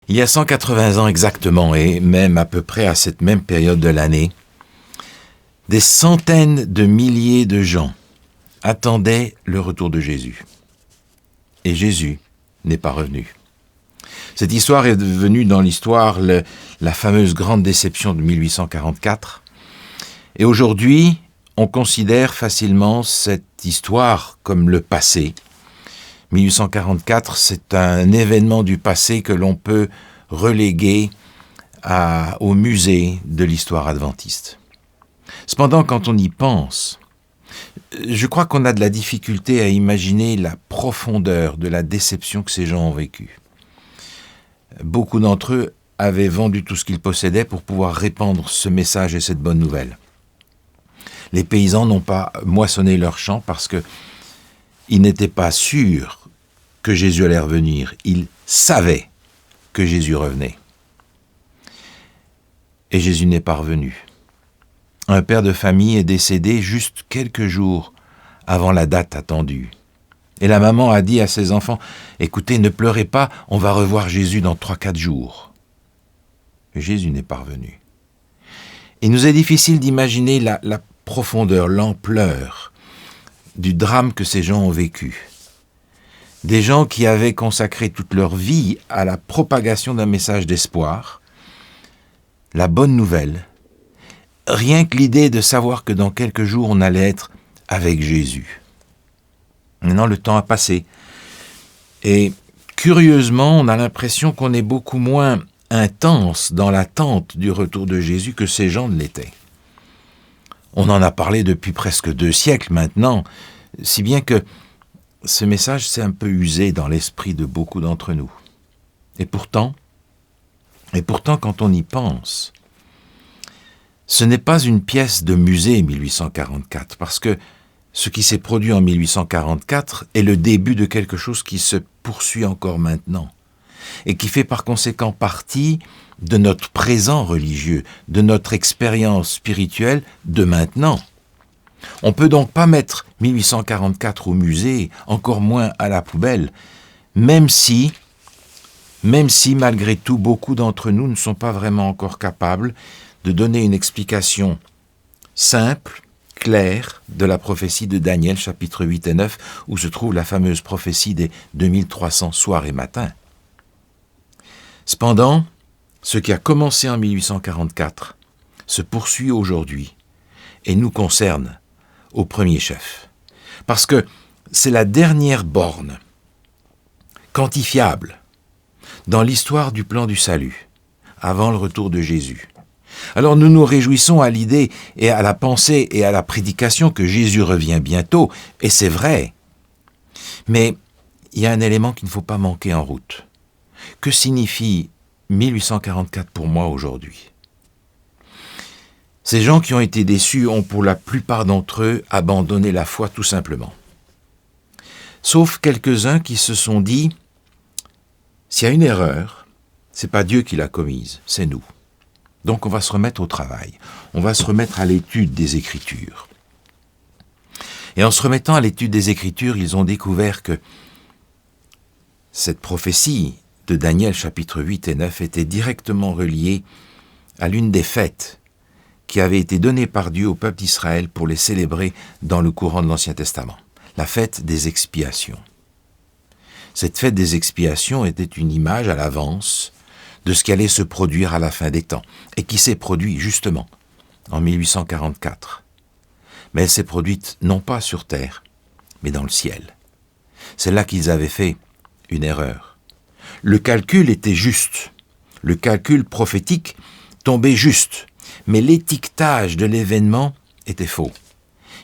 Il y a 180 ans exactement, et même à peu près à cette même période de l'année, des centaines de milliers de gens attendaient le retour de Jésus. Et Jésus n'est pas revenu. Cette histoire est devenue dans l'histoire la fameuse grande déception de 1844. Et aujourd'hui, on considère facilement cette histoire comme le passé. 1844, c'est un événement du passé que l'on peut reléguer au musée de l'histoire adventiste. Cependant, quand on y pense, je crois qu'on a de la difficulté à imaginer la profondeur de la déception que ces gens ont vécue. Beaucoup d'entre eux avaient vendu tout ce qu'ils possédaient pour pouvoir répandre ce message et cette bonne nouvelle. Les paysans n'ont pas moissonné leurs champs parce qu'ils n'étaient pas sûrs que Jésus allait revenir. Ils savaient que Jésus revenait. Et Jésus n'est pas revenu. Un père de famille est décédé juste quelques jours avant la date attendue. Et la maman a dit à ses enfants, « Écoutez, ne pleurez pas, on va revoir Jésus dans 3-4 jours. » Jésus n'est pas revenu. Il nous est difficile d'imaginer la profondeur, l'ampleur du drame que ces gens ont vécu. Des gens qui avaient consacré toute leur vie à la propagation d'un message d'espoir, la bonne nouvelle, rien que l'idée de savoir que dans quelques jours on allait être avec Jésus. Maintenant, le temps a passé. Et curieusement, on a l'impression qu'on est beaucoup moins intense dans l'attente du retour de Jésus que ces gens ne l'étaient. On en a parlé depuis presque 2 siècles maintenant, si bien que ce message s'est un peu usé dans l'esprit de beaucoup d'entre nous. Et pourtant, quand on y pense, ce n'est pas une pièce de musée 1844, parce que ce qui s'est produit en 1844 est le début de quelque chose qui se poursuit encore maintenant, et qui fait par conséquent partie de notre présent religieux, de notre expérience spirituelle de maintenant. On ne peut donc pas mettre 1844 au musée, encore moins à la poubelle, même si malgré tout, beaucoup d'entre nous ne sont pas vraiment encore capables de donner une explication simple, claire, de la prophétie de Daniel, chapitre 8 et 9, où se trouve la fameuse prophétie des 2300 soirs et matins. Cependant, ce qui a commencé en 1844 se poursuit aujourd'hui et nous concerne au premier chef. Parce que c'est la dernière borne quantifiable dans l'histoire du plan du salut, avant le retour de Jésus. Alors nous nous réjouissons à l'idée et à la pensée et à la prédication que Jésus revient bientôt, et c'est vrai. Mais il y a un élément qu'il ne faut pas manquer en route. Que signifie 1844 pour moi aujourd'hui ? Ces gens qui ont été déçus ont pour la plupart d'entre eux abandonné la foi tout simplement. Sauf quelques-uns qui se sont dit, s'il y a une erreur, c'est pas Dieu qui l'a commise, c'est nous. Donc on va se remettre au travail, on va se remettre à l'étude des Écritures. Et en se remettant à l'étude des Écritures, ils ont découvert que cette prophétie de Daniel chapitre 8 et 9 était directement reliée à l'une des fêtes qui avait été donnée par Dieu au peuple d'Israël pour les célébrer dans le courant de l'Ancien Testament, la fête des expiations. Cette fête des expiations était une image à l'avance de ce qui allait se produire à la fin des temps, et qui s'est produit justement en 1844. Mais elle s'est produite non pas sur terre, mais dans le ciel. C'est là qu'ils avaient fait une erreur. Le calcul était juste, le calcul prophétique tombait juste, mais l'étiquetage de l'événement était faux.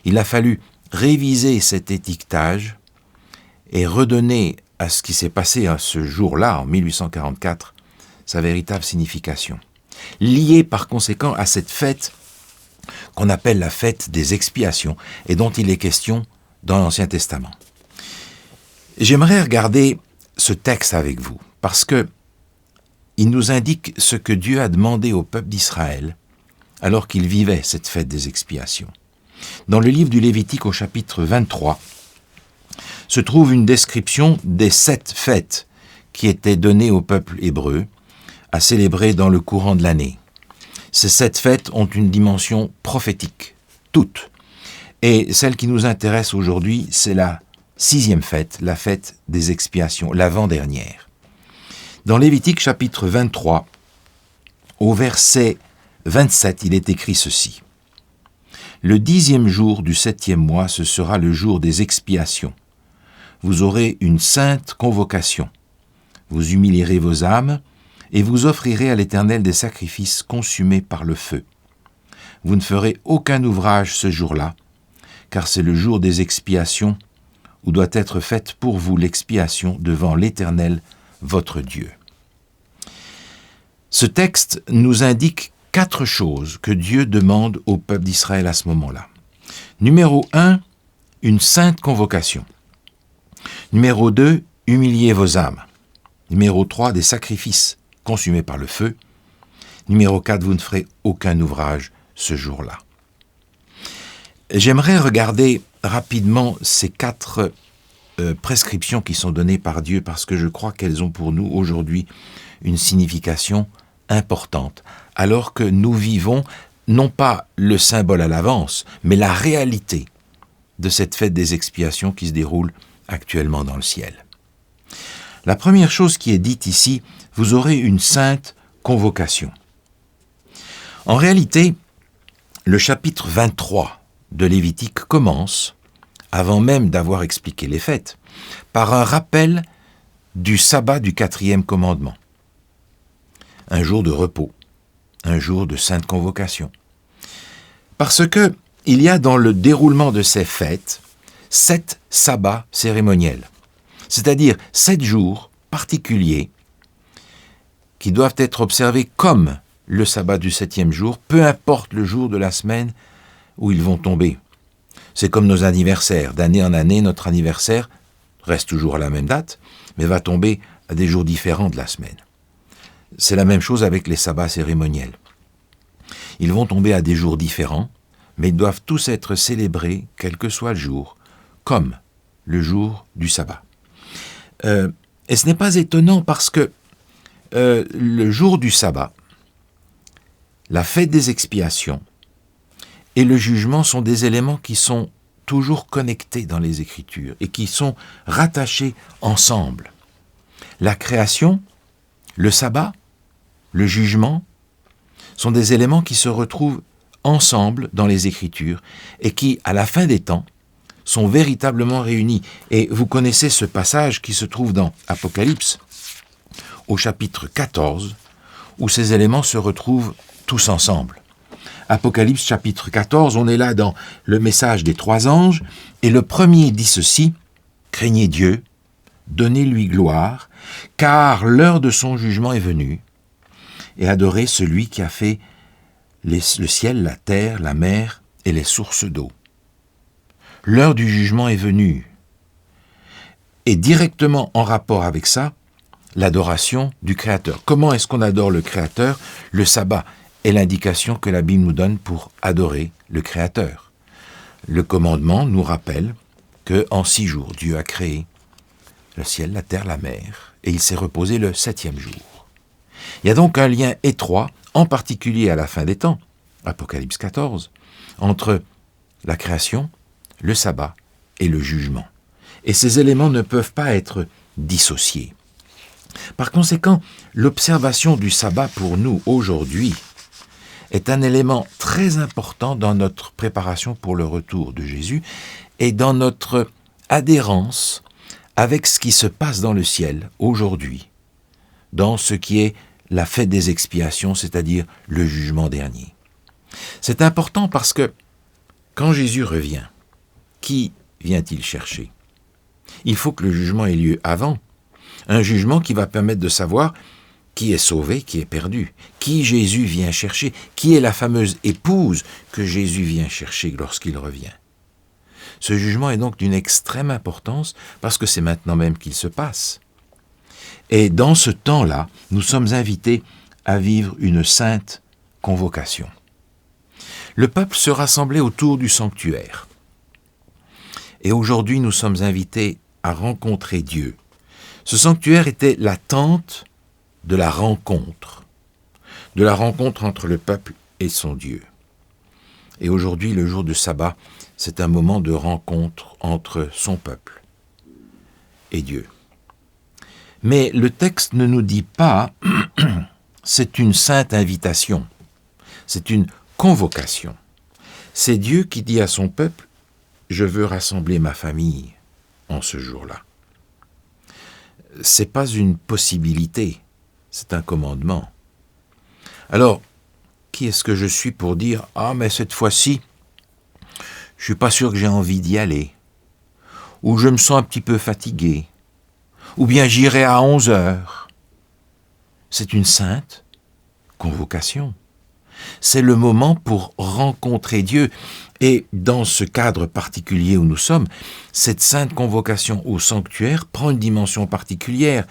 Il a fallu réviser cet étiquetage et redonner à ce qui s'est passé à ce jour-là, en 1844, sa véritable signification, liée par conséquent à cette fête qu'on appelle la fête des expiations et dont il est question dans l'Ancien Testament. J'aimerais regarder ce texte avec vous, parce que il nous indique ce que Dieu a demandé au peuple d'Israël alors qu'il vivait cette fête des expiations. Dans le livre du Lévitique au chapitre 23, se trouve une description des 7 fêtes qui étaient données au peuple hébreu à célébrer dans le courant de l'année. Ces 7 fêtes ont une dimension prophétique, toutes. Et celle qui nous intéresse aujourd'hui, c'est la 6e fête, la fête des expiations, l'avant-dernière. Dans Lévitique chapitre 23, au verset 27, il est écrit ceci. « Le 10e jour du 7e mois, ce sera le jour des expiations. Vous aurez une sainte convocation. Vous humilierez vos âmes et vous offrirez à l'Éternel des sacrifices consumés par le feu. Vous ne ferez aucun ouvrage ce jour-là, car c'est le jour des expiations où doit être faite pour vous l'expiation devant l'Éternel, votre Dieu. » Ce texte nous indique 4 choses que Dieu demande au peuple d'Israël à ce moment-là. Numéro 1, une sainte convocation. Numéro 2, humiliez vos âmes. Numéro 3, des sacrifices consumés par le feu. Numéro 4, vous ne ferez aucun ouvrage ce jour-là. J'aimerais regarder rapidement ces 4 prescriptions qui sont données par Dieu parce que je crois qu'elles ont pour nous aujourd'hui une signification importante, alors que nous vivons non pas le symbole à l'avance, mais la réalité de cette fête des expiations qui se déroule actuellement dans le ciel. La première chose qui est dite ici, vous aurez une sainte convocation. En réalité, le chapitre 23 de Lévitique commence, avant même d'avoir expliqué les fêtes, par un rappel du sabbat du 4e commandement. Un jour de repos, un jour de sainte convocation. Parce que il y a dans le déroulement de ces fêtes 7 sabbats cérémoniels, c'est-à-dire 7 jours particuliers qui doivent être observés comme le sabbat du 7e jour, peu importe le jour de la semaine où ils vont tomber. C'est comme nos anniversaires. D'année en année, notre anniversaire reste toujours à la même date, mais va tomber à des jours différents de la semaine. C'est la même chose avec les sabbats cérémoniels. Ils vont tomber à des jours différents, mais ils doivent tous être célébrés, quel que soit le jour, comme le jour du sabbat. Et ce n'est pas étonnant parce que le jour du sabbat, la fête des expiations et le jugement sont des éléments qui sont toujours connectés dans les Écritures et qui sont rattachés ensemble. La création, le sabbat, le jugement sont des éléments qui se retrouvent ensemble dans les Écritures et qui, à la fin des temps, sont véritablement réunis. Et vous connaissez ce passage qui se trouve dans Apocalypse, au chapitre 14, où ces éléments se retrouvent tous ensemble. Apocalypse chapitre 14, on est là dans le message des 3 anges, et le premier dit ceci, « Craignez Dieu, donnez-lui gloire, car l'heure de son jugement est venue, et adorez celui qui a fait le ciel, la terre, la mer et les sources d'eau. » L'heure du jugement est venue. Et directement en rapport avec ça, l'adoration du Créateur. Comment est-ce qu'on adore le Créateur ? Le sabbat est l'indication que la Bible nous donne pour adorer le Créateur. Le commandement nous rappelle qu'en 6 jours, Dieu a créé le ciel, la terre, la mer, et il s'est reposé le 7e jour. Il y a donc un lien étroit, en particulier à la fin des temps, Apocalypse 14, entre la création, le sabbat et le jugement. Et ces éléments ne peuvent pas être dissociés. Par conséquent, l'observation du sabbat pour nous aujourd'hui est un élément très important dans notre préparation pour le retour de Jésus et dans notre adhérence avec ce qui se passe dans le ciel aujourd'hui, dans ce qui est la fête des expiations, c'est-à-dire le jugement dernier. C'est important parce que quand Jésus revient, qui vient-il chercher ? Il faut que le jugement ait lieu avant. Un jugement qui va permettre de savoir qui est sauvé, qui est perdu, qui Jésus vient chercher, qui est la fameuse épouse que Jésus vient chercher lorsqu'il revient. Ce jugement est donc d'une extrême importance parce que c'est maintenant même qu'il se passe. Et dans ce temps-là, nous sommes invités à vivre une sainte convocation. Le peuple se rassemblait autour du sanctuaire. Et aujourd'hui, nous sommes invités à rencontrer Dieu. Ce sanctuaire était la tente de la rencontre entre le peuple et son Dieu. Et aujourd'hui, le jour de sabbat, c'est un moment de rencontre entre son peuple et Dieu. Mais le texte ne nous dit pas c'est une sainte invitation, c'est une convocation. C'est Dieu qui dit à son peuple « Je veux rassembler ma famille en ce jour-là ». C'est pas une possibilité, c'est un commandement. Alors, qui est-ce que je suis pour dire « Ah, mais cette fois-ci, je suis pas sûr que j'ai envie d'y aller » ou « Je me sens un petit peu fatigué » ou bien « J'irai à 11h ». C'est une sainte convocation. C'est le moment pour rencontrer Dieu. Et dans ce cadre particulier où nous sommes, cette sainte convocation au sanctuaire prend une dimension particulière,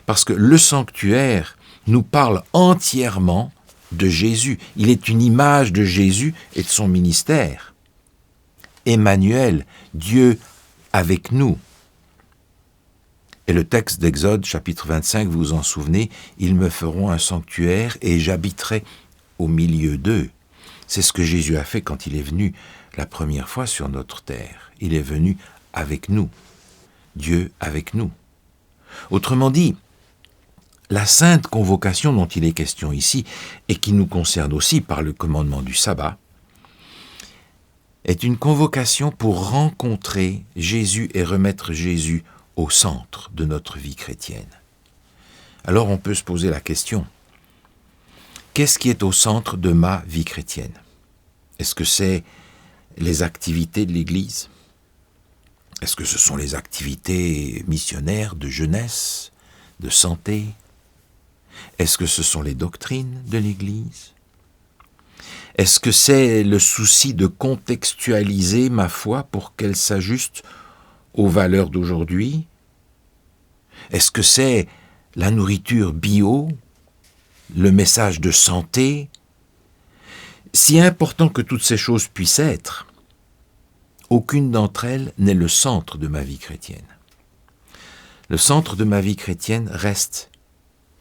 parce que le sanctuaire nous parle entièrement de Jésus. Il est une image de Jésus et de son ministère. Emmanuel, Dieu avec nous. Et le texte d'Exode, chapitre 25, vous vous en souvenez, « Ils me feront un sanctuaire et j'habiterai au milieu d'eux ». C'est ce que Jésus a fait quand il est venu la première fois sur notre terre. Il est venu avec nous, Dieu avec nous. Autrement dit, la sainte convocation dont il est question ici, et qui nous concerne aussi par le commandement du sabbat, est une convocation pour rencontrer Jésus et remettre Jésus au centre de notre vie chrétienne. Alors on peut se poser la question, qu'est-ce qui est au centre de ma vie chrétienne? Est-ce que c'est les activités de l'Église? Est-ce que ce sont les activités missionnaires, de jeunesse, de santé? Est-ce que ce sont les doctrines de l'Église? Est-ce que c'est le souci de contextualiser ma foi pour qu'elle s'ajuste aux valeurs d'aujourd'hui? Est-ce que c'est la nourriture bio, le message de santé? Si important que toutes ces choses puissent être, aucune d'entre elles n'est le centre de ma vie chrétienne. Le centre de ma vie chrétienne reste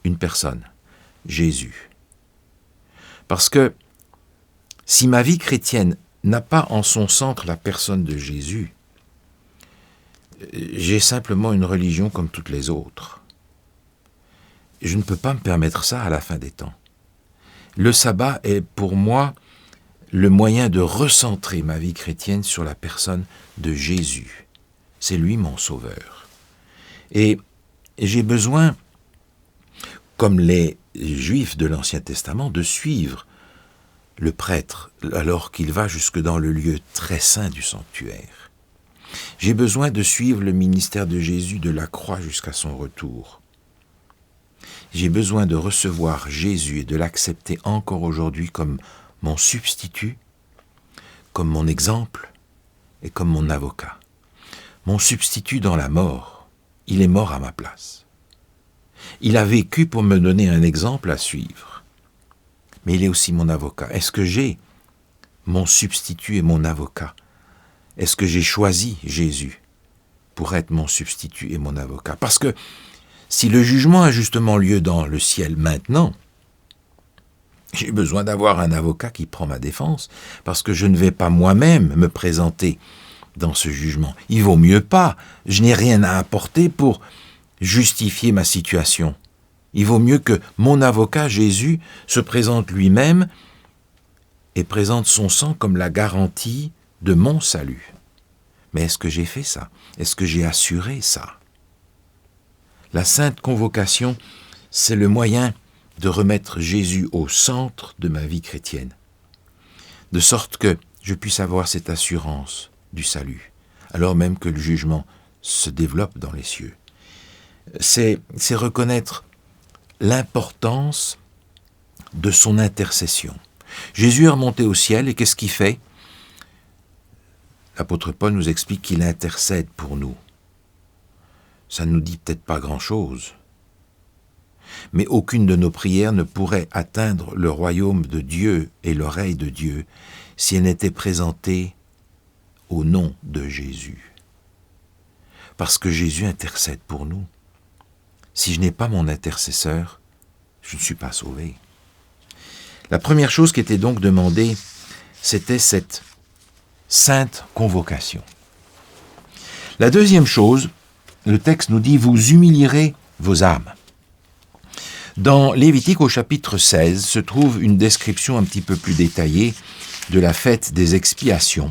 une personne, Jésus. Parce que si ma vie chrétienne n'a pas en son centre la personne de Jésus, j'ai simplement une religion comme toutes les autres. Je ne peux pas me permettre ça à la fin des temps. Le sabbat est pour moi le moyen de recentrer ma vie chrétienne sur la personne de Jésus. C'est lui mon sauveur. Et j'ai besoin, comme les Juifs de l'Ancien Testament, de suivre le prêtre alors qu'il va jusque dans le lieu très saint du sanctuaire. J'ai besoin de suivre le ministère de Jésus de la croix jusqu'à son retour. J'ai besoin de recevoir Jésus et de l'accepter encore aujourd'hui comme mon substitut, comme mon exemple et comme mon avocat. Mon substitut dans la mort, il est mort à ma place. Il a vécu pour me donner un exemple à suivre. Mais il est aussi mon avocat. Est-ce que j'ai mon substitut et mon avocat? Est-ce que j'ai choisi Jésus pour être mon substitut et mon avocat? Parce que si le jugement a justement lieu dans le ciel maintenant, j'ai besoin d'avoir un avocat qui prend ma défense, parce que je ne vais pas moi-même me présenter dans ce jugement. Il vaut mieux pas. Je n'ai rien à apporter pour justifier ma situation. Il vaut mieux que mon avocat, Jésus, se présente lui-même et présente son sang comme la garantie de mon salut. Mais est-ce que j'ai fait ça? Est-ce que j'ai assuré ça? La sainte convocation, c'est le moyen de remettre Jésus au centre de ma vie chrétienne, de sorte que je puisse avoir cette assurance du salut, alors même que le jugement se développe dans les cieux. C'est reconnaître l'importance de son intercession. Jésus est remonté au ciel et qu'est-ce qu'il fait? L'apôtre Paul nous explique qu'il intercède pour nous. Ça ne nous dit peut-être pas grand-chose, mais aucune de nos prières ne pourrait atteindre le royaume de Dieu et l'oreille de Dieu si elle n'était présentée au nom de Jésus. Parce que Jésus intercède pour nous. Si je n'ai pas mon intercesseur, je ne suis pas sauvé. La première chose qui était donc demandée, c'était cette sainte convocation. La deuxième chose, le texte nous dit « Vous humilierez vos âmes ». Dans Lévitique au chapitre 16 se trouve une description un petit peu plus détaillée de la fête des expiations.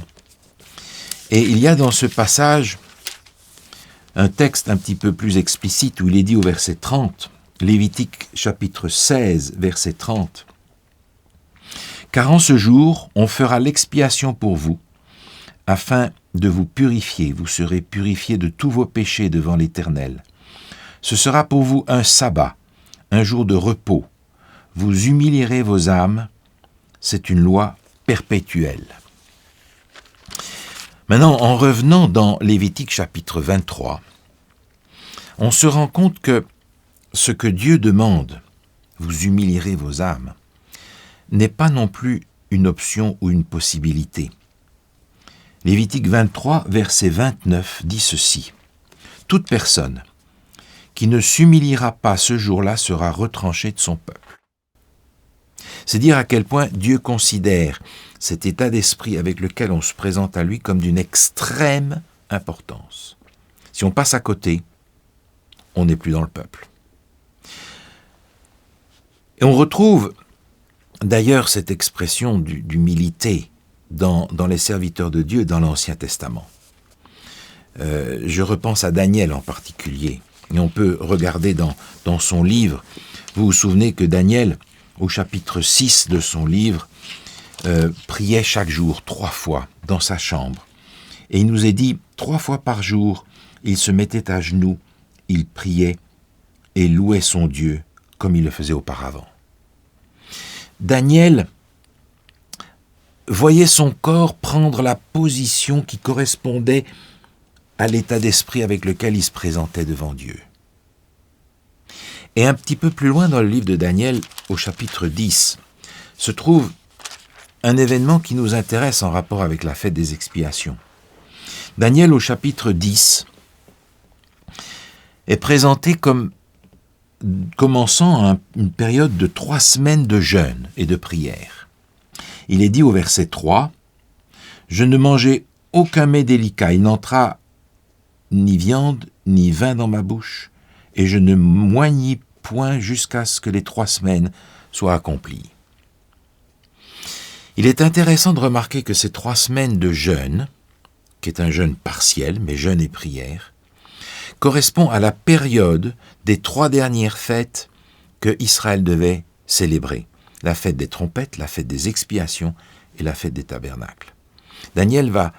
Et il y a dans ce passage un texte un petit peu plus explicite où il est dit au verset 30, Lévitique chapitre 16, verset 30, « Car en ce jour, on fera l'expiation pour vous, afin de vous purifier. Vous serez purifiés de tous vos péchés devant l'Éternel. Ce sera pour vous un sabbat, un jour de repos. Vous humilierez vos âmes. C'est une loi perpétuelle. » Maintenant, en revenant dans Lévitique chapitre 23, on se rend compte que ce que Dieu demande, vous humilierez vos âmes, n'est pas non plus une option ou une possibilité. Lévitique 23, verset 29 dit ceci. « Toute personne qui ne s'humiliera pas ce jour-là sera retranchée de son peuple. » C'est dire à quel point Dieu considère cet état d'esprit avec lequel on se présente à lui comme d'une extrême importance. Si on passe à côté, on n'est plus dans le peuple. Et on retrouve d'ailleurs cette expression d'humilité dans les serviteurs de Dieu dans l'Ancien Testament. Je repense à Daniel en particulier, et on peut regarder dans son livre. Vous vous souvenez que Daniel, au chapitre 6 de son livre, priait chaque jour 3 fois dans sa chambre. Et il nous est dit, 3 fois par jour, il se mettait à genoux, il priait et louait son Dieu comme il le faisait auparavant. Daniel voyait son corps prendre la position qui correspondait à l'état d'esprit avec lequel il se présentait devant Dieu. Et un petit peu plus loin dans le livre de Daniel, au chapitre 10, se trouve un événement qui nous intéresse en rapport avec la fête des expiations. Daniel, au chapitre 10, est présenté comme commençant une période de 3 semaines de jeûne et de prière. Il est dit au verset 3, « Je ne mangeai aucun mets délicat, il n'entra ni viande ni vin dans ma bouche, et je ne m'oignis point jusqu'à ce que les 3 semaines soient accomplies. » Il est intéressant de remarquer que ces 3 semaines de jeûne, qui est un jeûne partiel, mais jeûne et prière, correspond à la période des 3 dernières fêtes que Israël devait célébrer. La fête des trompettes, la fête des expiations et la fête des tabernacles. Daniel va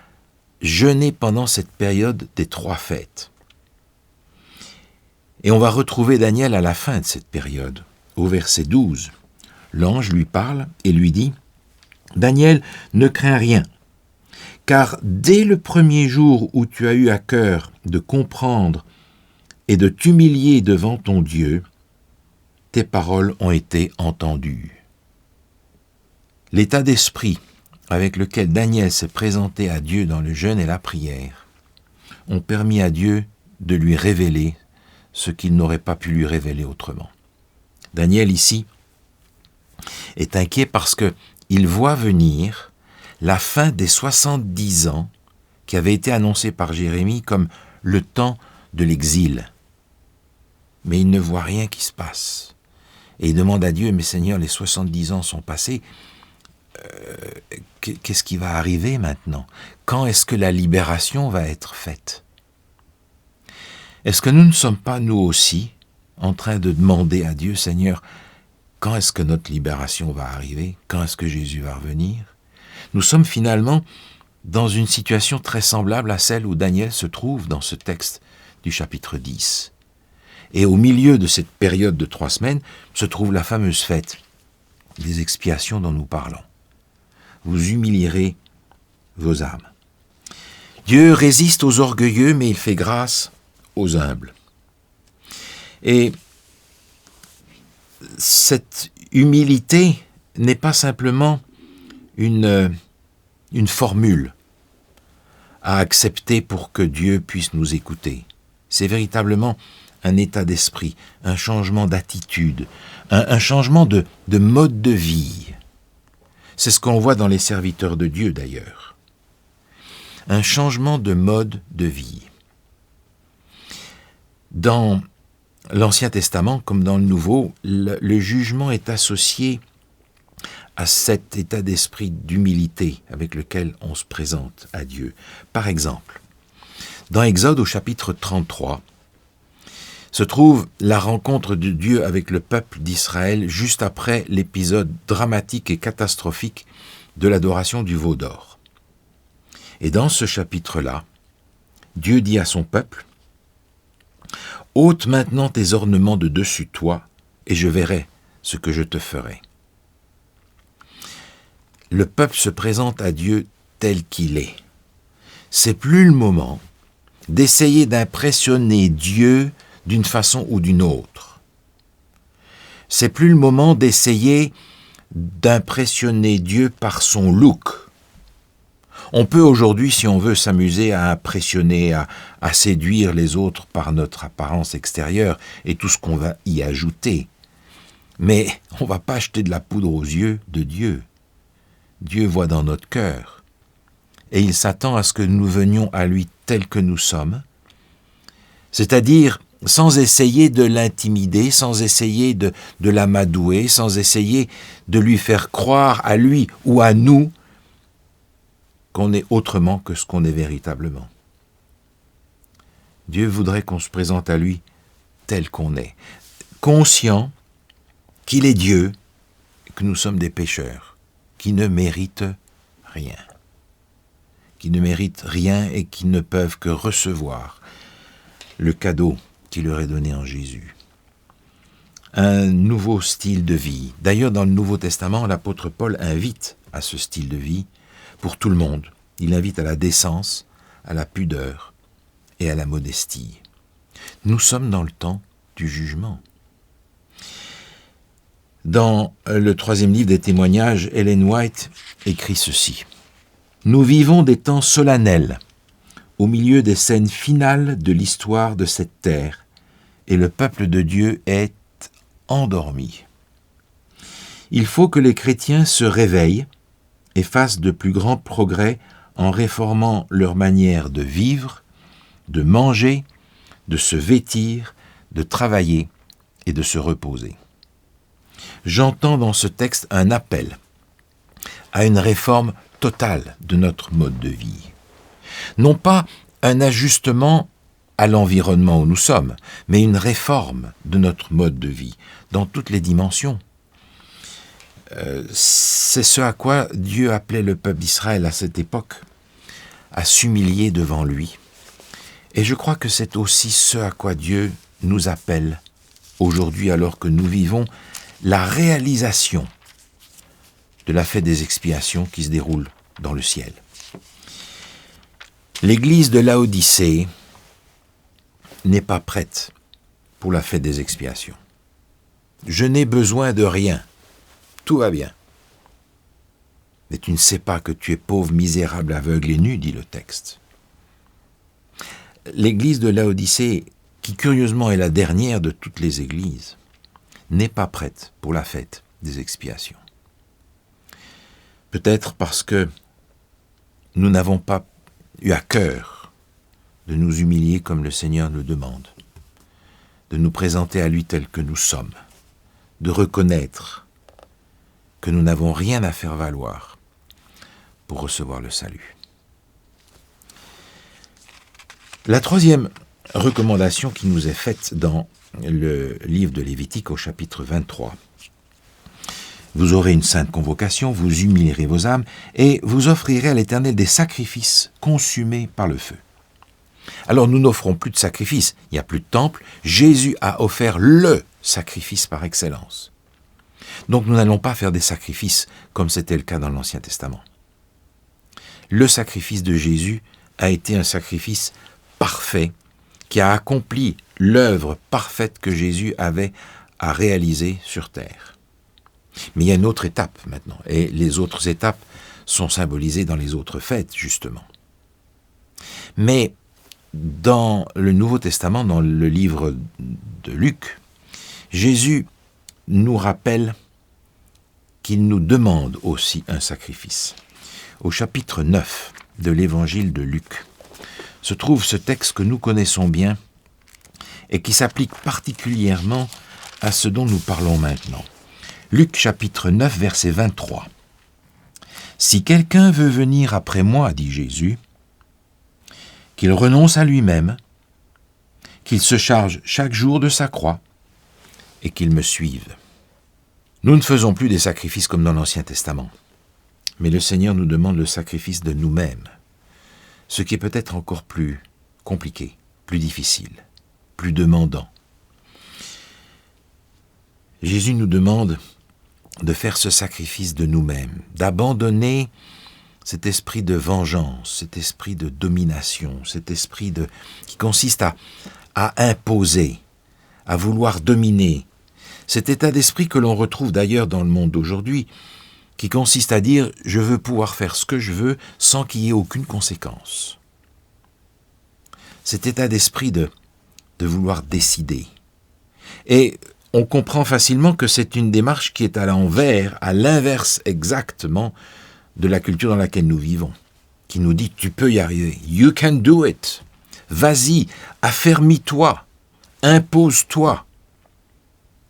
jeûner pendant cette période des 3 fêtes. Et on va retrouver Daniel à la fin de cette période, au verset 12. L'ange lui parle et lui dit « Daniel, ne crains rien, car dès le premier jour où tu as eu à cœur de comprendre et de t'humilier devant ton Dieu, tes paroles ont été entendues. » L'état d'esprit avec lequel Daniel s'est présenté à Dieu dans le jeûne et la prière ont permis à Dieu de lui révéler ce qu'il n'aurait pas pu lui révéler autrement. Daniel ici est inquiet parce qu'il voit venir la fin des 70 ans qui avait été annoncée par Jérémie comme le temps de l'exil. Mais il ne voit rien qui se passe. Et il demande à Dieu, « Mais Seigneur, les 70 ans sont passés, qu'est-ce qui va arriver maintenant? Quand est-ce que la libération va être faite ?» Est-ce que nous ne sommes pas, nous aussi, en train de demander à Dieu, « Seigneur, quand est-ce que notre libération va arriver? Quand est-ce que Jésus va revenir ?» Nous sommes finalement dans une situation très semblable à celle où Daniel se trouve dans ce texte du chapitre 10. Et au milieu de cette période de 3 semaines se trouve la fameuse fête des expiations dont nous parlons. Vous humilierez vos âmes. Dieu résiste aux orgueilleux, mais il fait grâce aux humbles. Et cette humilité n'est pas simplement une formule à accepter pour que Dieu puisse nous écouter. C'est véritablement un état d'esprit, un changement d'attitude, un changement de mode de vie. C'est ce qu'on voit dans les serviteurs de Dieu d'ailleurs. Un changement de mode de vie. Dans l'Ancien Testament, comme dans le Nouveau, le jugement est associé à cet état d'esprit d'humilité avec lequel on se présente à Dieu. Par exemple, dans Exode au chapitre 33, se trouve la rencontre de Dieu avec le peuple d'Israël juste après l'épisode dramatique et catastrophique de l'adoration du veau d'or. Et dans ce chapitre-là, Dieu dit à son peuple, « Ôte maintenant tes ornements de dessus toi, et je verrai ce que je te ferai. » Le peuple se présente à Dieu tel qu'il est. C'est plus le moment d'essayer d'impressionner Dieu d'une façon ou d'une autre. C'est plus le moment d'essayer d'impressionner Dieu par son look. On peut aujourd'hui, si on veut, s'amuser à impressionner, à séduire les autres par notre apparence extérieure et tout ce qu'on va y ajouter. Mais on ne va pas jeter de la poudre aux yeux de Dieu. Dieu voit dans notre cœur. Et il s'attend à ce que nous venions à lui tels que nous sommes, c'est-à-dire sans essayer de l'intimider, sans essayer de l'amadouer, sans essayer de lui faire croire à lui ou à nous qu'on est autrement que ce qu'on est véritablement. Dieu voudrait qu'on se présente à lui tel qu'on est, conscient qu'il est Dieu, que nous sommes des pécheurs, qui ne méritent rien. Qui ne méritent rien et qui ne peuvent que recevoir le cadeau qui leur est donné en Jésus. Un nouveau style de vie. D'ailleurs, dans le Nouveau Testament, l'apôtre Paul invite à ce style de vie pour tout le monde. Il invite à la décence, à la pudeur et à la modestie. Nous sommes dans le temps du jugement. Dans le 3e livre des témoignages, Ellen White écrit ceci. « Nous vivons des temps solennels, au milieu des scènes finales de l'histoire de cette terre, et le peuple de Dieu est endormi. Il faut que les chrétiens se réveillent et fassent de plus grands progrès en réformant leur manière de vivre, de manger, de se vêtir, de travailler et de se reposer. J'entends dans ce texte un appel à une réforme totale de notre mode de vie. Non pas un ajustement à l'environnement où nous sommes, mais une réforme de notre mode de vie, dans toutes les dimensions. C'est ce à quoi Dieu appelait le peuple d'Israël à cette époque, à s'humilier devant lui. Et je crois que c'est aussi ce à quoi Dieu nous appelle aujourd'hui, alors que nous vivons la réalisation de la fête des expiations qui se déroule dans le ciel. L'église de Laodicée n'est pas prête pour la fête des expiations. Je n'ai besoin de rien. Tout va bien. Mais tu ne sais pas que tu es pauvre, misérable, aveugle et nu, dit le texte. L'église de Laodicée, qui curieusement est la dernière de toutes les églises, n'est pas prête pour la fête des expiations. Peut-être parce que nous n'avons pas eu à cœur de nous humilier comme le Seigneur nous demande, de nous présenter à lui tel que nous sommes, de reconnaître que nous n'avons rien à faire valoir pour recevoir le salut. La troisième recommandation qui nous est faite dans le livre de Lévitique au chapitre 23. Vous aurez une sainte convocation, vous humilierez vos âmes et vous offrirez à l'Éternel des sacrifices consumés par le feu. Alors nous n'offrons plus de sacrifices, il n'y a plus de temple, Jésus a offert le sacrifice par excellence. Donc nous n'allons pas faire des sacrifices comme c'était le cas dans l'Ancien Testament. Le sacrifice de Jésus a été un sacrifice parfait qui a accompli l'œuvre parfaite que Jésus avait à réaliser sur terre. Mais il y a une autre étape maintenant, et les autres étapes sont symbolisées dans les autres fêtes, justement. Mais dans le Nouveau Testament, dans le livre de Luc, Jésus nous rappelle qu'il nous demande aussi un sacrifice. Au chapitre 9 de l'évangile de Luc se trouve ce texte que nous connaissons bien et qui s'applique particulièrement à ce dont nous parlons maintenant. Luc chapitre 9, verset 23. « Si quelqu'un veut venir après moi, dit Jésus, qu'il renonce à lui-même, qu'il se charge chaque jour de sa croix et qu'il me suive. » Nous ne faisons plus des sacrifices comme dans l'Ancien Testament, mais le Seigneur nous demande le sacrifice de nous-mêmes, ce qui est peut-être encore plus compliqué, plus difficile, plus demandant. Jésus nous demande de faire ce sacrifice de nous-mêmes, d'abandonner cet esprit de vengeance, cet esprit de domination, cet esprit qui consiste à imposer, à vouloir dominer. Cet état d'esprit que l'on retrouve d'ailleurs dans le monde d'aujourd'hui, qui consiste à dire « je veux pouvoir faire ce que je veux sans qu'il y ait aucune conséquence ». Cet état d'esprit de vouloir décider. Et on comprend facilement que c'est une démarche qui est à l'envers, à l'inverse exactement de la culture dans laquelle nous vivons, qui nous dit « tu peux y arriver, you can do it, vas-y, affermis-toi, impose-toi ».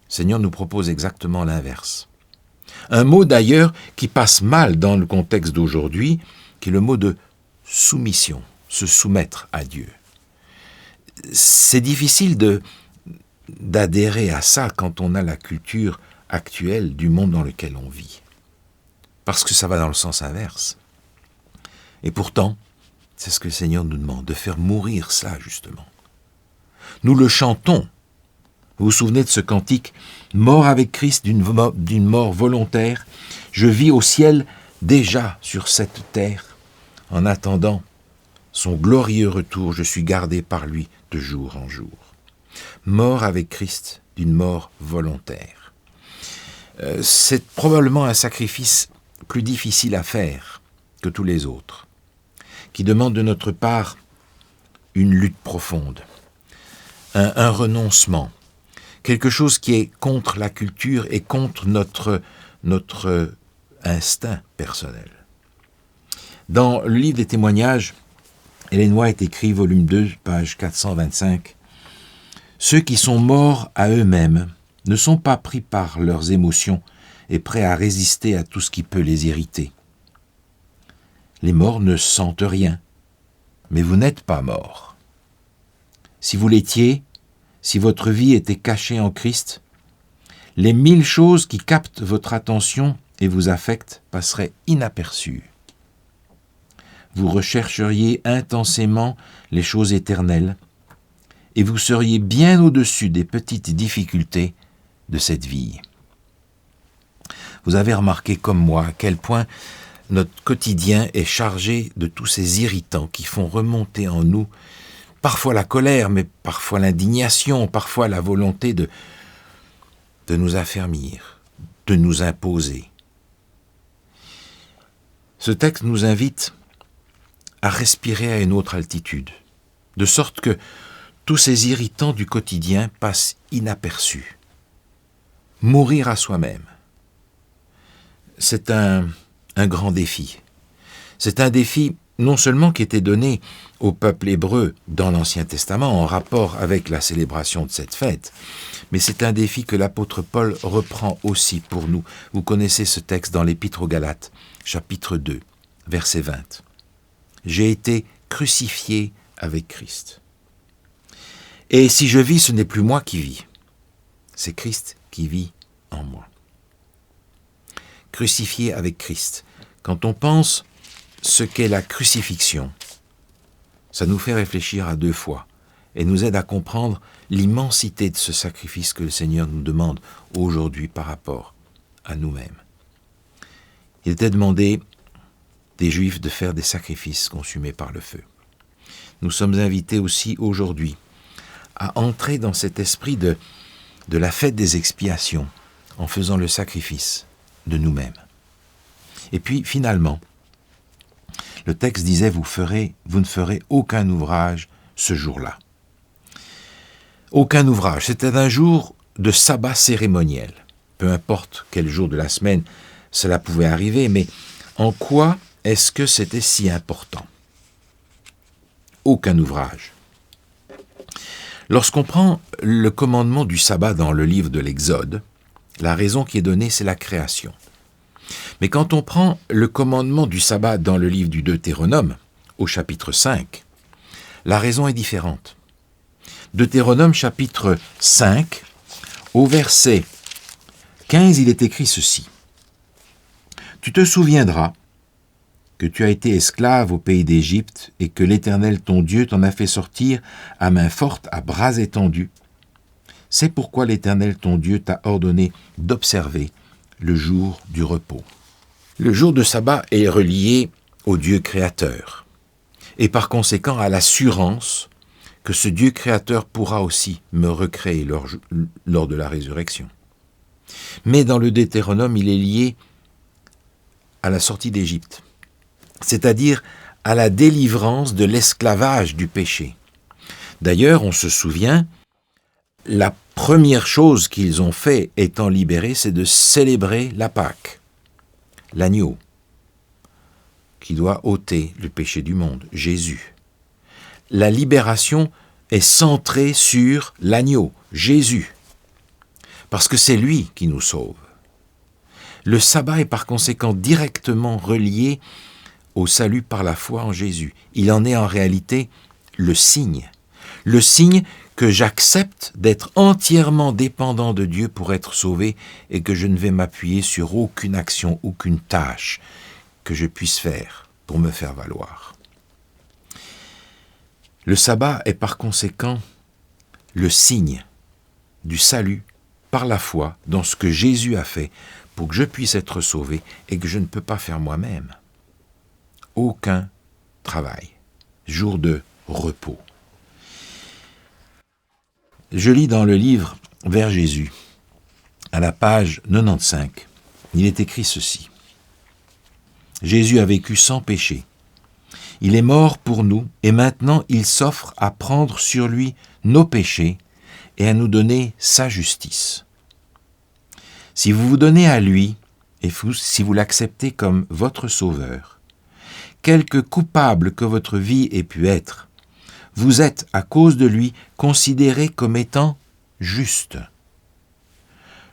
Le Seigneur nous propose exactement l'inverse. Un mot d'ailleurs qui passe mal dans le contexte d'aujourd'hui, qui est le mot de soumission, se soumettre à Dieu. C'est difficile d'adhérer à ça quand on a la culture actuelle du monde dans lequel on vit. Parce que ça va dans le sens inverse. Et pourtant, c'est ce que le Seigneur nous demande, de faire mourir ça justement. Nous le chantons. Vous vous souvenez de ce cantique « Mort avec Christ d'une mort volontaire, je vis au ciel déjà sur cette terre. En attendant son glorieux retour, je suis gardé par lui de jour en jour. » Mort avec Christ d'une mort volontaire. C'est probablement un sacrifice plus difficile à faire que tous les autres, qui demande de notre part une lutte profonde, un renoncement, quelque chose qui est contre la culture et contre notre instinct personnel. Dans le livre des témoignages, Ellen White écrit, volume 2, page 425, « Ceux qui sont morts à eux-mêmes ne sont pas pris par leurs émotions et prêts à résister à tout ce qui peut les irriter. Les morts ne sentent rien, mais vous n'êtes pas morts. Si vous l'étiez, si votre vie était cachée en Christ, les 1000 choses qui captent votre attention et vous affectent passeraient inaperçues. Vous rechercheriez intensément les choses éternelles et vous seriez bien au-dessus des petites difficultés de cette vie. » Vous avez remarqué comme moi à quel point notre quotidien est chargé de tous ces irritants qui font remonter en nous parfois la colère, mais parfois l'indignation, parfois la volonté de nous affermir, de nous imposer. Ce texte nous invite à respirer à une autre altitude, de sorte que tous ces irritants du quotidien passent inaperçus. Mourir à soi-même, c'est un grand défi. C'est un défi non seulement qui était donné au peuple hébreu dans l'Ancien Testament en rapport avec la célébration de cette fête, mais c'est un défi que l'apôtre Paul reprend aussi pour nous. Vous connaissez ce texte dans l'Épître aux Galates, chapitre 2, verset 20. « J'ai été crucifié avec Christ. Et si je vis, ce n'est plus moi qui vis, c'est Christ qui vit en moi. » Crucifié avec Christ. Quand on pense ce qu'est la crucifixion, ça nous fait réfléchir à deux fois et nous aide à comprendre l'immensité de ce sacrifice que le Seigneur nous demande aujourd'hui par rapport à nous-mêmes. Il était demandé des Juifs de faire des sacrifices consumés par le feu. Nous sommes invités aussi aujourd'hui à entrer dans cet esprit de la fête des expiations en faisant le sacrifice de nous-mêmes. Et puis finalement, le texte disait « Vous ne ferez aucun ouvrage ce jour-là. Aucun ouvrage. C'était un jour de sabbat cérémoniel. Peu importe quel jour de la semaine cela pouvait arriver, mais en quoi est-ce que c'était si important? Aucun ouvrage. Lorsqu'on prend le commandement du sabbat dans le livre de l'Exode, la raison qui est donnée, c'est la création. Mais quand on prend le commandement du sabbat dans le livre du Deutéronome, au chapitre 5, la raison est différente. Deutéronome chapitre 5, au verset 15, il est écrit ceci. « Tu te souviendras que tu as été esclave au pays d'Égypte et que l'Éternel ton Dieu t'en a fait sortir à main forte, à bras étendus. C'est pourquoi l'Éternel ton Dieu t'a ordonné d'observer le jour du repos. » Le jour de sabbat est relié au Dieu créateur et par conséquent à l'assurance que ce Dieu créateur pourra aussi me recréer lors de la résurrection. Mais dans le Deutéronome, il est lié à la sortie d'Égypte, c'est-à-dire à la délivrance de l'esclavage du péché. D'ailleurs, on se souvient, la première chose qu'ils ont fait étant libérés, c'est de célébrer la Pâque, l'agneau, qui doit ôter le péché du monde, Jésus. La libération est centrée sur l'agneau, Jésus, parce que c'est lui qui nous sauve. Le sabbat est par conséquent directement relié au salut par la foi en Jésus. Il en est en réalité le signe que j'accepte d'être entièrement dépendant de Dieu pour être sauvé et que je ne vais m'appuyer sur aucune action, aucune tâche que je puisse faire pour me faire valoir. Le sabbat est par conséquent le signe du salut par la foi dans ce que Jésus a fait pour que je puisse être sauvé et que je ne peux pas faire moi-même. Aucun travail, jour de repos. Je lis dans le livre Vers Jésus, à la page 95, il est écrit ceci. Jésus a vécu sans péché. Il est mort pour nous et maintenant il s'offre à prendre sur lui nos péchés et à nous donner sa justice. Si vous vous donnez à lui et si vous l'acceptez comme votre sauveur, quelque coupable que votre vie ait pu être, vous êtes, à cause de lui, considéré comme étant juste.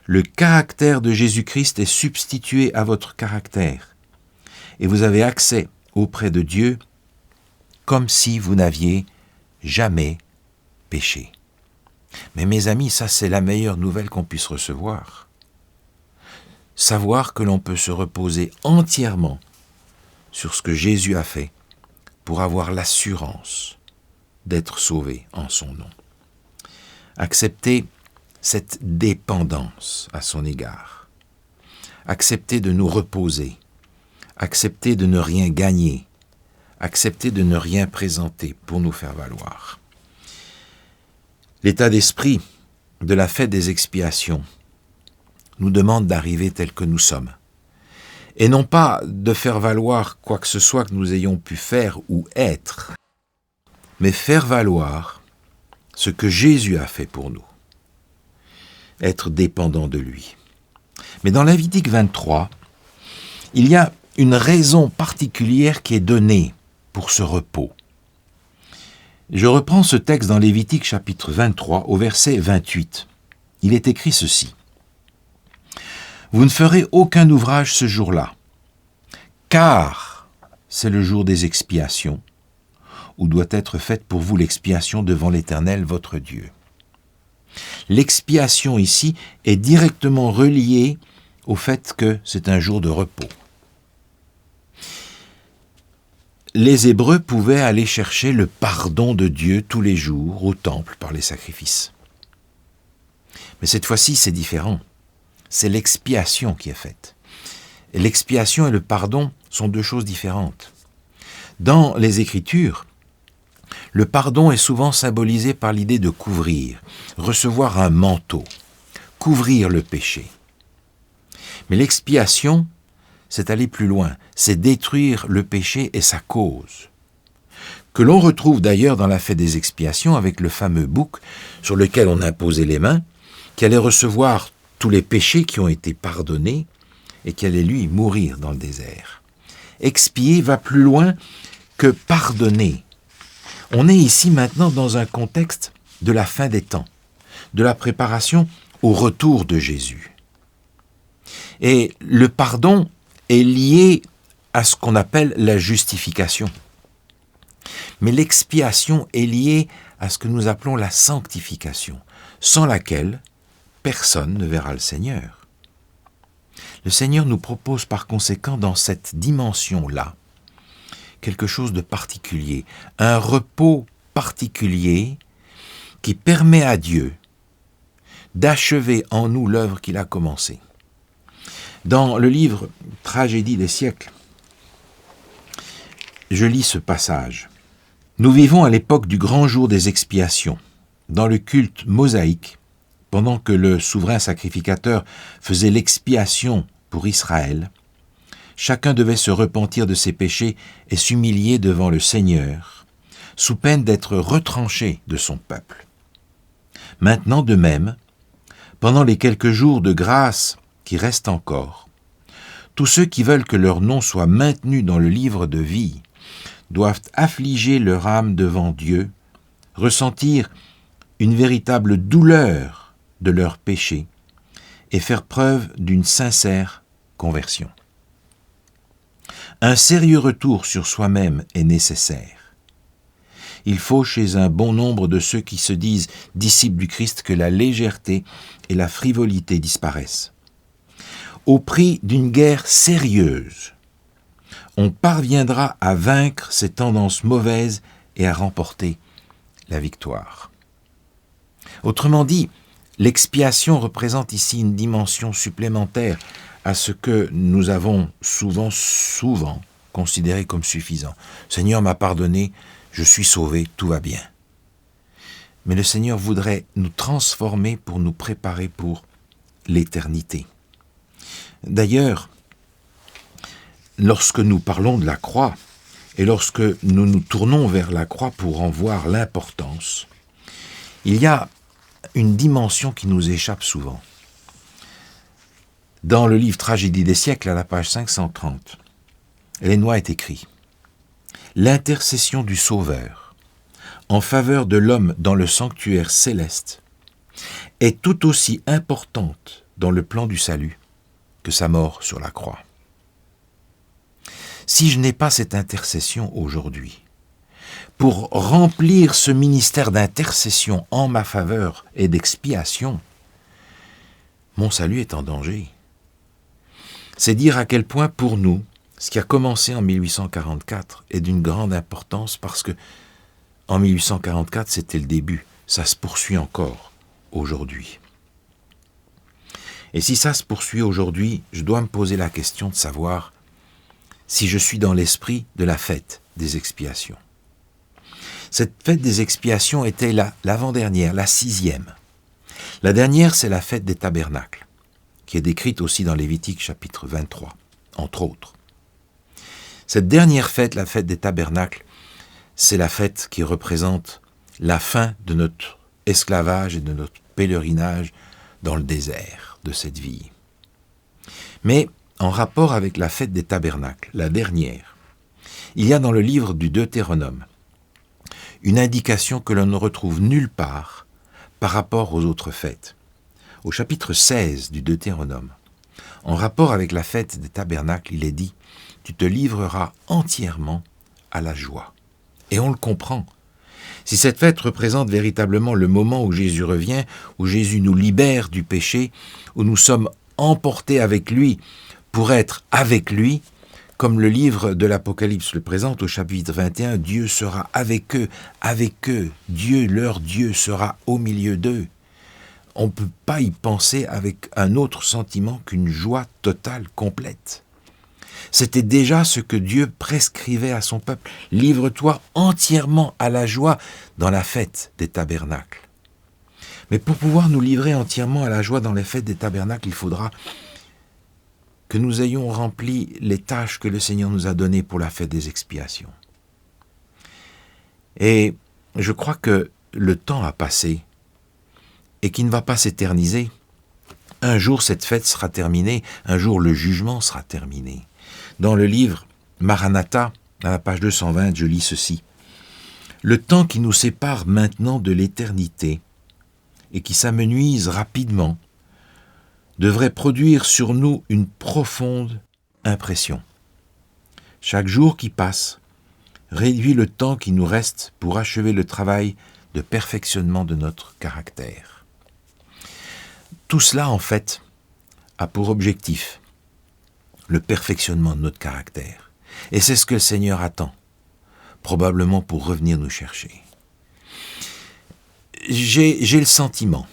Le caractère de Jésus-Christ est substitué à votre caractère et vous avez accès auprès de Dieu comme si vous n'aviez jamais péché. Mais mes amis, ça c'est la meilleure nouvelle qu'on puisse recevoir. Savoir que l'on peut se reposer entièrement sur ce que Jésus a fait pour avoir l'assurance d'être sauvé en son nom. Accepter cette dépendance à son égard. Accepter de nous reposer. Accepter de ne rien gagner. Accepter de ne rien présenter pour nous faire valoir. L'état d'esprit de la fête des expiations nous demande d'arriver tel que nous sommes. Et non pas de faire valoir quoi que ce soit que nous ayons pu faire ou être, mais faire valoir ce que Jésus a fait pour nous. Être dépendant de lui. Mais dans Lévitique 23, il y a une raison particulière qui est donnée pour ce repos. Je reprends ce texte dans Lévitique chapitre 23 au verset 28. Il est écrit ceci. Vous ne ferez aucun ouvrage ce jour-là, car c'est le jour des expiations, où doit être faite pour vous l'expiation devant l'Éternel votre Dieu. L'expiation ici est directement reliée au fait que c'est un jour de repos. Les Hébreux pouvaient aller chercher le pardon de Dieu tous les jours au temple par les sacrifices. Mais cette fois-ci, c'est différent. C'est l'expiation qui est faite. Et l'expiation et le pardon sont deux choses différentes. Dans les Écritures, le pardon est souvent symbolisé par l'idée de couvrir, recevoir un manteau, couvrir le péché. Mais l'expiation, c'est aller plus loin, c'est détruire le péché et sa cause. que l'on retrouve d'ailleurs dans la fête des expiations avec le fameux bouc sur lequel on imposait les mains, qui allait recevoir tous les péchés qui ont été pardonnés et qui allait lui mourir dans le désert. Expier va plus loin que pardonner. On est ici maintenant dans un contexte de la fin des temps, de la préparation au retour de Jésus. Et le pardon est lié à ce qu'on appelle la justification. Mais l'expiation est liée à ce que nous appelons la sanctification, sans laquelle personne ne verra le Seigneur. Le Seigneur nous propose par conséquent dans cette dimension-là quelque chose de particulier, un repos particulier qui permet à Dieu d'achever en nous l'œuvre qu'il a commencée. Dans le livre « Tragédie des siècles », je lis ce passage. « Nous vivons à l'époque du grand jour des expiations, dans le culte mosaïque, pendant que le souverain sacrificateur faisait l'expiation pour Israël, chacun devait se repentir de ses péchés et s'humilier devant le Seigneur, sous peine d'être retranché de son peuple. Maintenant de même, pendant les quelques jours de grâce qui restent encore, tous ceux qui veulent que leur nom soit maintenu dans le livre de vie doivent affliger leur âme devant Dieu, ressentir une véritable douleur de leurs péchés et faire preuve d'une sincère conversion. Un sérieux retour sur soi-même est nécessaire. Il faut chez un bon nombre de ceux qui se disent disciples du Christ que la légèreté et la frivolité disparaissent. Au prix d'une guerre sérieuse, on parviendra à vaincre ces tendances mauvaises et à remporter la victoire. Autrement dit, l'expiation représente ici une dimension supplémentaire à ce que nous avons souvent considéré comme suffisant. Seigneur m'a pardonné, je suis sauvé, tout va bien. Mais le Seigneur voudrait nous transformer pour nous préparer pour l'éternité. D'ailleurs, lorsque nous parlons de la croix, et lorsque nous nous tournons vers la croix pour en voir l'importance, il y a une dimension qui nous échappe souvent. Dans le livre Tragédie des siècles, à la page 530, Lénois est écrit « L'intercession du Sauveur en faveur de l'homme dans le sanctuaire céleste est tout aussi importante dans le plan du salut que sa mort sur la croix. Si je n'ai pas cette intercession aujourd'hui, pour remplir ce ministère d'intercession en ma faveur et d'expiation, mon salut est en danger. » C'est dire à quel point pour nous, ce qui a commencé en 1844 est d'une grande importance parce que en 1844 c'était le début, ça se poursuit encore aujourd'hui. Et si ça se poursuit aujourd'hui, je dois me poser la question de savoir si je suis dans l'esprit de la fête des expiations. Cette fête des expiations était l'avant-dernière, la 6e. La dernière, c'est la fête des tabernacles, qui est décrite aussi dans Lévitique chapitre 23, entre autres. Cette dernière fête, la fête des tabernacles, c'est la fête qui représente la fin de notre esclavage et de notre pèlerinage dans le désert de cette vie. Mais en rapport avec la fête des tabernacles, la dernière, il y a dans le livre du Deutéronome une indication que l'on ne retrouve nulle part par rapport aux autres fêtes. Au chapitre 16 du Deutéronome, en rapport avec la fête des tabernacles, il est dit « Tu te livreras entièrement à la joie ». Et on le comprend. Si cette fête représente véritablement le moment où Jésus revient, où Jésus nous libère du péché, où nous sommes emportés avec lui pour être avec lui, comme le livre de l'Apocalypse le présente au chapitre 21, Dieu sera avec eux, Dieu, leur Dieu, sera au milieu d'eux. On ne peut pas y penser avec un autre sentiment qu'une joie totale, complète. C'était déjà ce que Dieu prescrivait à son peuple. Livre-toi entièrement à la joie dans la fête des tabernacles. Mais pour pouvoir nous livrer entièrement à la joie dans les fêtes des tabernacles, il faudra que nous ayons rempli les tâches que le Seigneur nous a données pour la fête des expiations. Et je crois que le temps a passé et qu'il ne va pas s'éterniser. Un jour, cette fête sera terminée, un jour, le jugement sera terminé. Dans le livre Maranatha, à la page 220, je lis ceci. « Le temps qui nous sépare maintenant de l'éternité et qui s'amenuise rapidement devrait produire sur nous une profonde impression. Chaque jour qui passe réduit le temps qui nous reste pour achever le travail de perfectionnement de notre caractère. » Tout cela, en fait, a pour objectif le perfectionnement de notre caractère. Et c'est ce que le Seigneur attend, probablement pour revenir nous chercher. J'ai le sentiment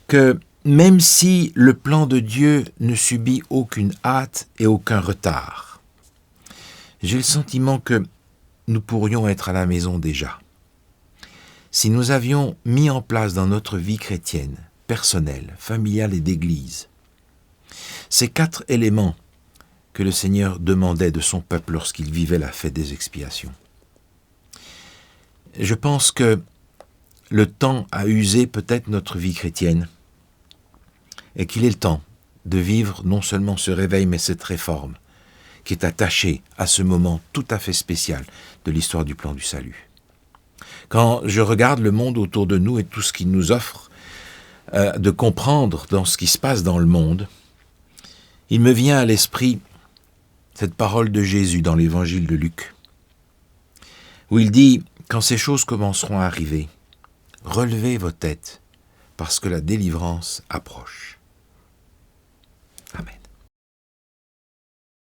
que même si le plan de Dieu ne subit aucune hâte et aucun retard, j'ai le sentiment que nous pourrions être à la maison déjà. Si nous avions mis en place dans notre vie chrétienne, personnelle, familiale et d'église, ces 4 éléments que le Seigneur demandait de son peuple lorsqu'il vivait la fête des expiations. Je pense que le temps a usé peut-être notre vie chrétienne et qu'il est le temps de vivre non seulement ce réveil, mais cette réforme qui est attachée à ce moment tout à fait spécial de l'histoire du plan du salut. Quand je regarde le monde autour de nous et tout ce qu'il nous offre de comprendre dans ce qui se passe dans le monde, il me vient à l'esprit cette parole de Jésus dans l'évangile de Luc, où il dit « Quand ces choses commenceront à arriver, relevez vos têtes, parce que la délivrance approche. »